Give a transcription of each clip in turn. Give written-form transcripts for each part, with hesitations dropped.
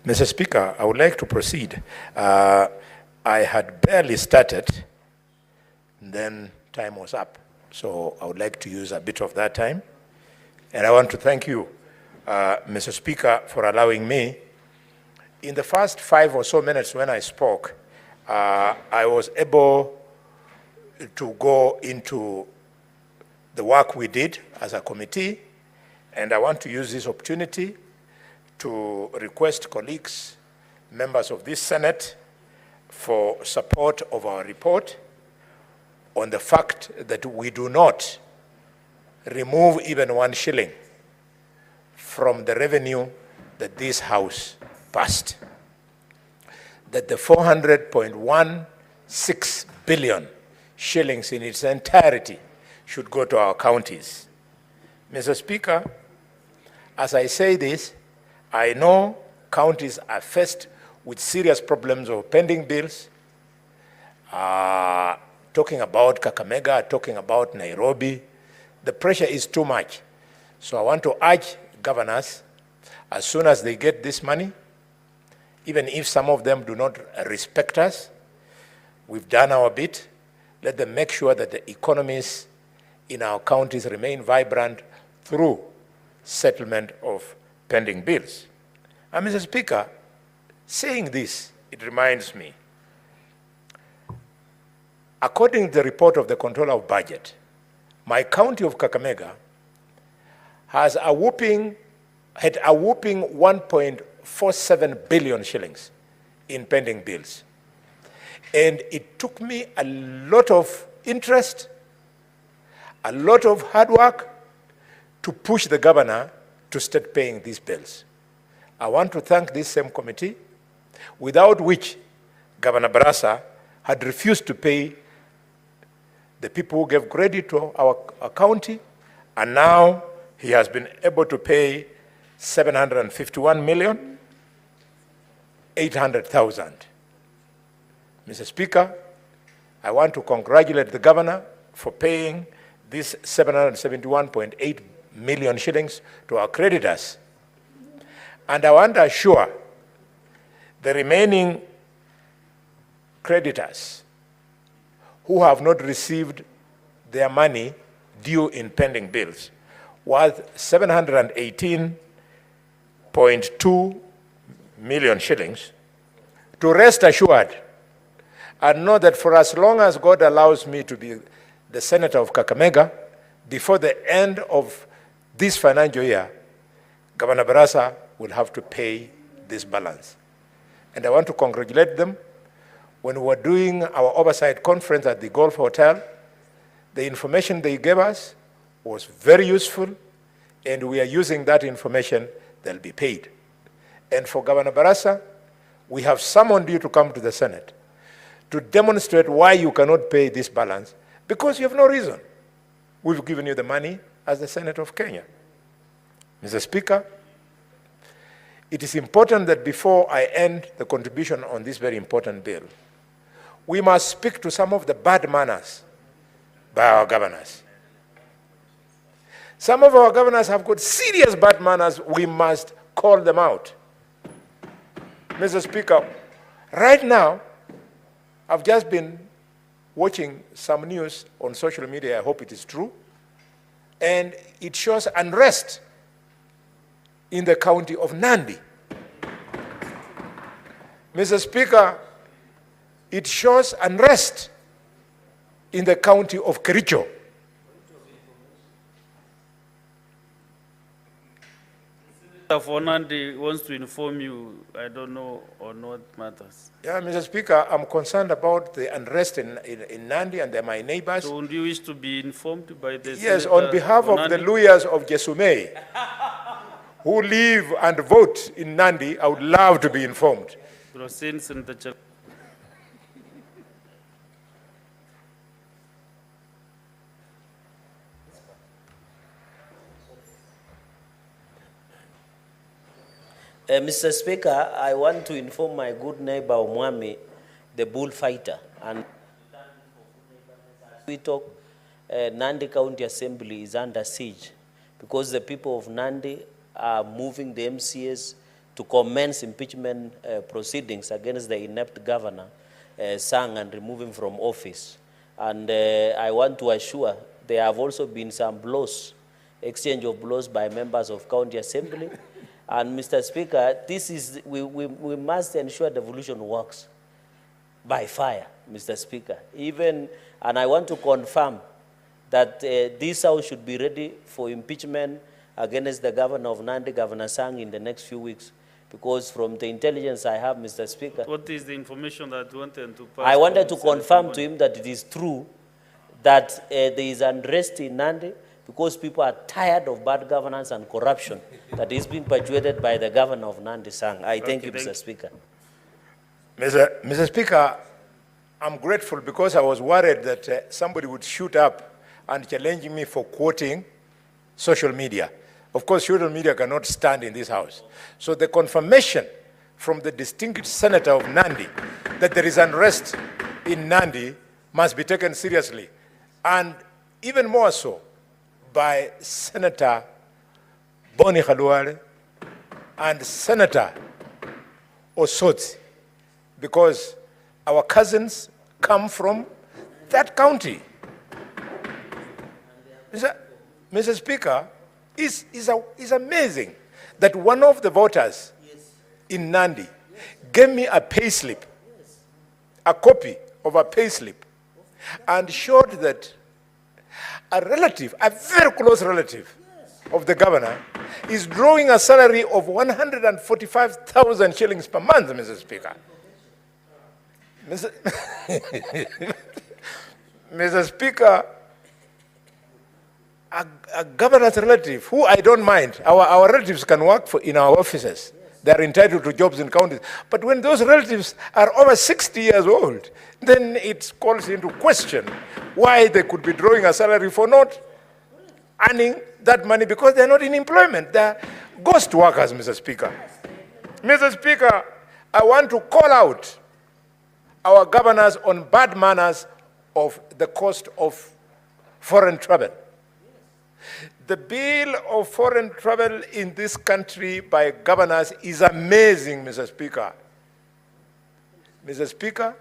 Mr. Speaker, I would like to proceed. I had barely started, then time was up. So I would like to use a bit of that time. And I want to thank you, Mr. Speaker, for allowing me. In the first 5 or so minutes when I spoke, I was able to go into the work we did as a committee, and I want to use this opportunity to request colleagues, members of this Senate, for support of our report on the fact that we do not remove even 1 shilling from the revenue that this House passed. That the 400.16 billion shillings in its entirety should go to our counties. Mr. Speaker, as I say this, I know counties are faced with serious problems of pending bills, talking about Kakamega, talking about Nairobi. The pressure is too much. So I want to urge governors, as soon as they get this money, even if some of them do not respect us, we've done our bit, let them make sure that the economies in our counties remain vibrant through settlement of pending bills. And Mr. Speaker, saying this, it reminds me, according to the report of the Controller of Budget, my county of Kakamega had a whooping 1.47 billion shillings in pending bills. And it took me a lot of interest, a lot of hard work to push the governor to start paying these bills. I want to thank this same committee, without which Governor Barasa had refused to pay the people who gave credit to our county, and now he has been able to pay 751,800,000. Mr. Speaker, I want to congratulate the governor for paying this 771.8 million shillings to our creditors. And I want to assure the remaining creditors who have not received their money due in pending bills worth 718.2 million shillings to rest assured and know that for as long as God allows me to be the senator of Kakamega, before the end of this financial year, Governor Barasa will have to pay this balance. And I want to congratulate them. When we were doing our oversight conference at the Golf Hotel, the information they gave us was very useful, and we are using that information. They'll be paid. And for Governor Barasa, we have summoned you to come to the Senate to demonstrate why you cannot pay this balance, because you have no reason. We've given you the money as the Senate of Kenya. Mr. Speaker, it is important that before I end the contribution on this very important bill, we must speak to some of the bad manners by our governors. Some of our governors have got serious bad manners. We must call them out. Mr. Speaker, right now, I've just been watching some news on social media. I hope it is true. And it shows unrest in the county of Nandi. Mr. Speaker, it shows unrest in the county of Kericho. For Nandi wants to inform you, I don't know on what matters. Yeah, Mr. Speaker, I'm concerned about the unrest in Nandi, and they're my neighbors. So do you wish to be informed by the Yes, Senator on behalf of the lawyers of Jesumei, who live and vote in Nandi, I would love to be informed. Proceed, Senator Chair. Mr. Speaker, I want to inform my good neighbor Omwami, the bullfighter, and we talk, Nandi County Assembly is under siege because the people of Nandi are moving the MCAs to commence impeachment proceedings against the inept governor, Sang, and remove him from office. And I want to assure there have also been some blows, exchange of blows by members of county assembly. And Mr. Speaker, this is, we must ensure devolution works by fire, Mr. Speaker. Even, and I want to confirm that this House should be ready for impeachment against the governor of Nandi, Governor Sang, in the next few weeks. Because from the intelligence I have, Mr. Speaker, What is the information that you wanted to pass? I wanted to from confirm to Sen.Khalwale? him that it is true that there is unrest in Nandi because people are tired of bad governance and corruption that is being perpetuated by the governor of Nandi, Sang. I thank you, Mr. Speaker. Mr. Speaker, I'm grateful because I was worried that somebody would shoot up and challenge me for quoting social media. Of course, social media cannot stand in this House. So the confirmation from the distinguished senator of Nandi that there is unrest in Nandi must be taken seriously. And even more so by Senator Sen.Khalwale and Senator Osotsi, because our cousins come from that county. Mr. Speaker, it's amazing that one of the voters in Nandi gave me a payslip, a copy of a payslip, and showed that a relative, a very close relative of the governor, is drawing a salary of 145,000 shillings per month, Mr. Speaker. Mr. Speaker, a governor's relative, who I don't mind, our relatives can work in our offices. They are entitled to jobs in counties. But when those relatives are over 60 years old, then it calls into question why they could be drawing a salary for not earning that money because they're not in employment. They're ghost workers, Mr. Speaker. Mr. Speaker, I want to call out our governors on bad manners of the cost of foreign travel. The bill of foreign travel in this country by governors is amazing, Mr. Speaker. Mr. Speaker,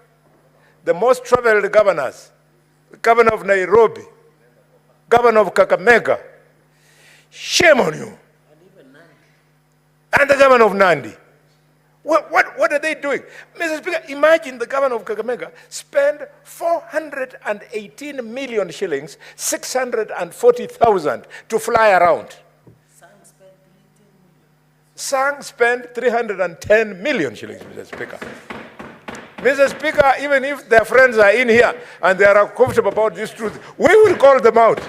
the most traveled governors, the governor of Nairobi, governor of Kakamega, shame on you. And the governor of Nandi. What are they doing? Mr. Speaker, imagine the governor of Kakamega spend 418 million shillings, 640,000 to fly around. Sang spent 310 million shillings, Mr. Speaker. Mr. Speaker, even if their friends are in here and they are comfortable about this truth, we will call them out.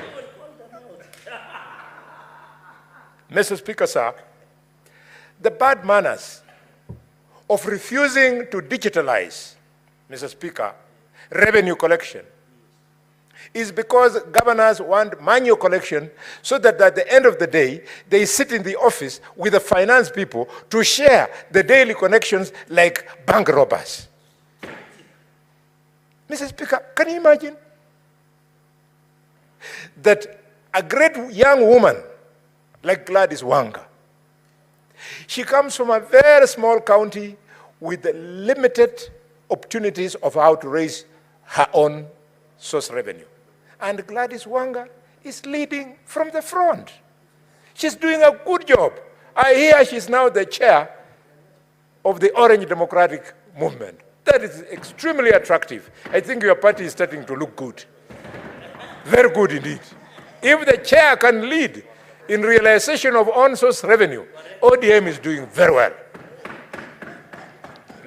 Mr. Speaker, sir, the bad manners of refusing to digitalize, Mr. Speaker, revenue collection is because governors want manual collection so that at the end of the day, they sit in the office with the finance people to share the daily connections like bank robbers. Mr. Speaker, can you imagine that a great young woman like Gladys Wanga, she comes from a very small county with limited opportunities of how to raise her own source revenue. And Gladys Wanga is leading from the front. She's doing a good job. I hear she's now the chair of the Orange Democratic Movement. That is extremely attractive. I think your party is starting to look good. Very good indeed. If the chair can lead in realization of on-source revenue, ODM is doing very well.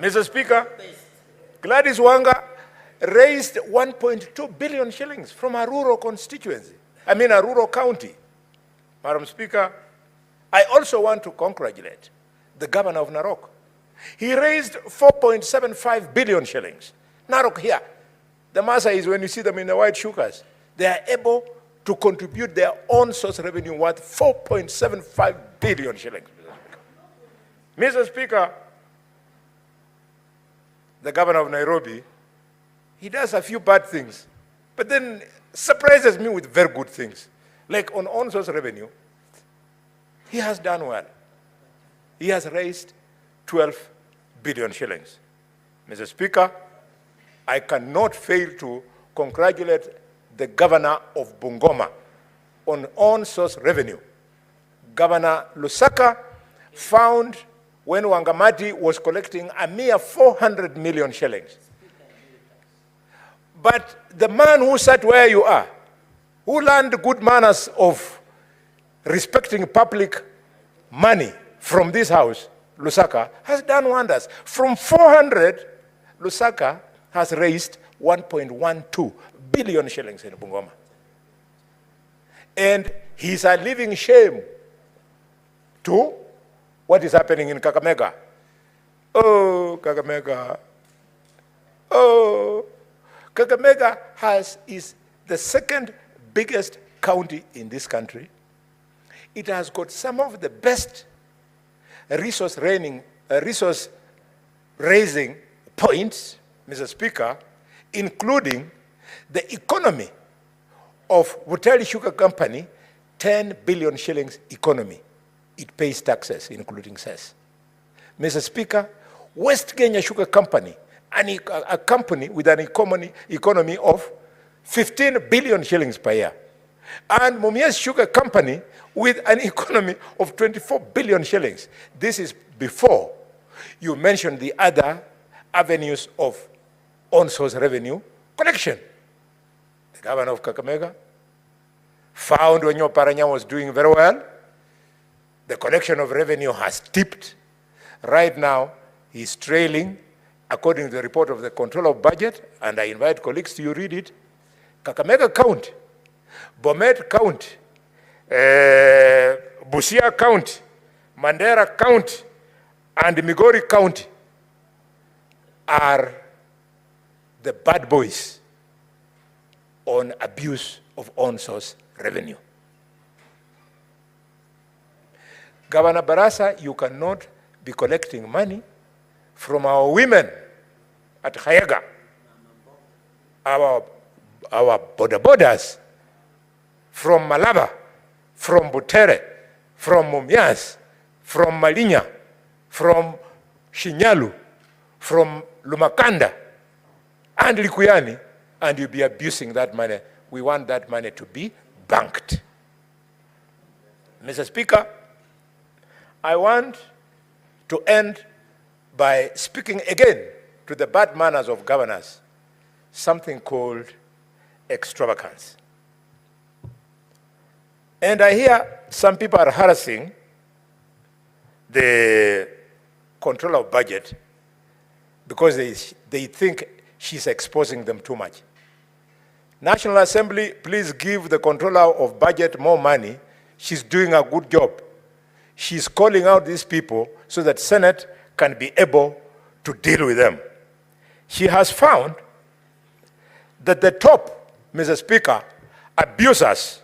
Mr. Speaker, Gladys Wanga raised 1.2 billion shillings from a rural constituency, a rural county. Madam Speaker, I also want to congratulate the governor of Narok. He raised 4.75 billion shillings. Narok here, the matter is when you see them in the white shukas, they are able to contribute their own source revenue worth 4.75 billion shillings. Mr. Speaker, the governor of Nairobi, he does a few bad things, but then surprises me with very good things. Like on source revenue, he has done well. He has raised 12 billion shillings. Mr. Speaker, I cannot fail to congratulate the governor of Bungoma on on-source revenue. Governor Lusaka found when Wangamati was collecting a mere 400 million shillings. But the man who sat where you are, who learned good manners of respecting public money from this house, Lusaka, has done wonders. From 400, Lusaka has raised 1.12 billion shillings in Bungoma. And he's a living shame to what is happening in Kakamega. Oh, Kakamega. Oh, Kakamega is the second biggest county in this country. It has got some of the best resource raising points, Mr. Speaker, including the economy of Buteri Sugar Company, 10 billion shillings economy. It pays taxes, including cess. Mr. Speaker, West Kenya Sugar Company, a company with an economy of 15 billion shillings per year. And Mumias Sugar Company with an economy of 24 billion shillings. This is before you mentioned the other avenues of on-source revenue collection. The governor of Kakamega found when your Paranya was doing very well. The collection of revenue has tipped. Right now, he's trailing, according to the report of the Controller of Budget, and I invite colleagues to read it. Kakamega County, Bomet County, Busia County, Mandera County, and Migori County are the bad boys on abuse of on-source revenue. Governor Barasa, you cannot be collecting money from our women at Khayaga, our borders, from Malaba, from Butere, from Mumias, from Malinya, from Shinyalu, from Lumakanda, and Likuyani, and you'll be abusing that money. We want that money to be banked. Mr. Speaker, I want to end by speaking again to the bad manners of governors, something called extravagance. And I hear some people are harassing the Controller of Budget because they think she's exposing them too much. National Assembly, please give the Controller of Budget more money. She's doing a good job. She's calling out these people so that Senate can be able to deal with them. She has found that the top, Mr. Speaker, abusers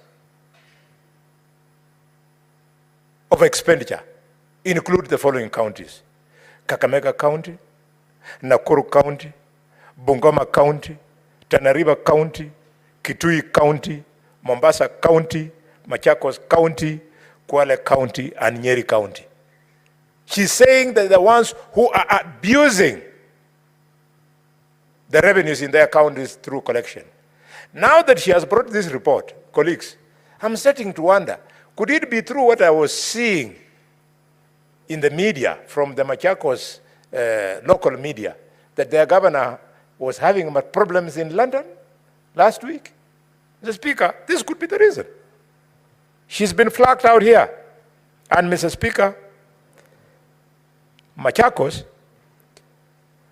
of expenditure include the following counties: Kakamega County, Nakuru County, Bungoma County, Tana River County, Kitui County, Mombasa County, Machakos County, Kwale County, and Nyeri County. She's saying that the ones who are abusing the revenues in their counties through collection. Now that she has brought this report, colleagues, I'm starting to wonder, could it be true what I was seeing in the media from the Machakos local media, that their governor was having problems in London last week? Mr. Speaker, this could be the reason. She's been flagged out here. And Mr. Speaker, Machakos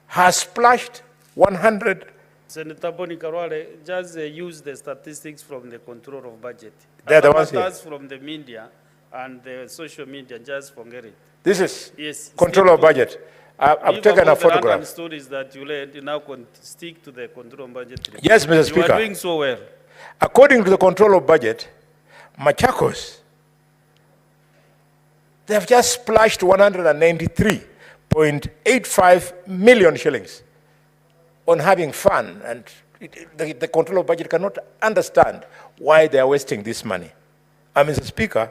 has splashed 100. Senator Sen.Khalwale, just use the statistics from the Controller of Budget. They're the ones here. From the media and the social media, just forget it. This is Yes, Controller of Budget. I've taken a photograph. The stories that you led, you now stick to the Controller of Budget. Yes, Mr. Speaker. You are doing so well. According to the Controller of Budget, Machakos, they have just splashed 193.85 million shillings on having fun, and the Controller of Budget cannot understand why they are wasting this money. And Mr. Speaker,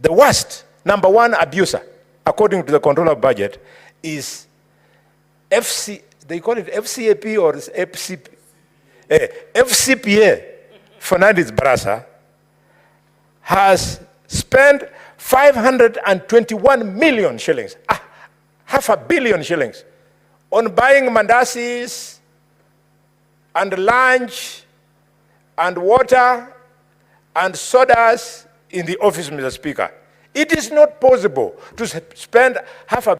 the worst, number one abuser according to the controller of budget, is they call it FCAP or is FCP? FCPA, Fernandez Barasa, has spent 521 million shillings, half a billion shillings, on buying mandasis and lunch and water and sodas in the office, Mr. Speaker. It is not possible to spend half a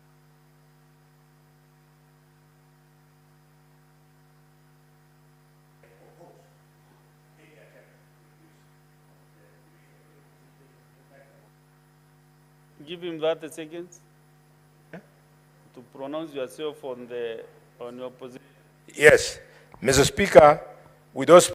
Give him that a second. To pronounce yourself on your position. Yes, Mr. Speaker, with those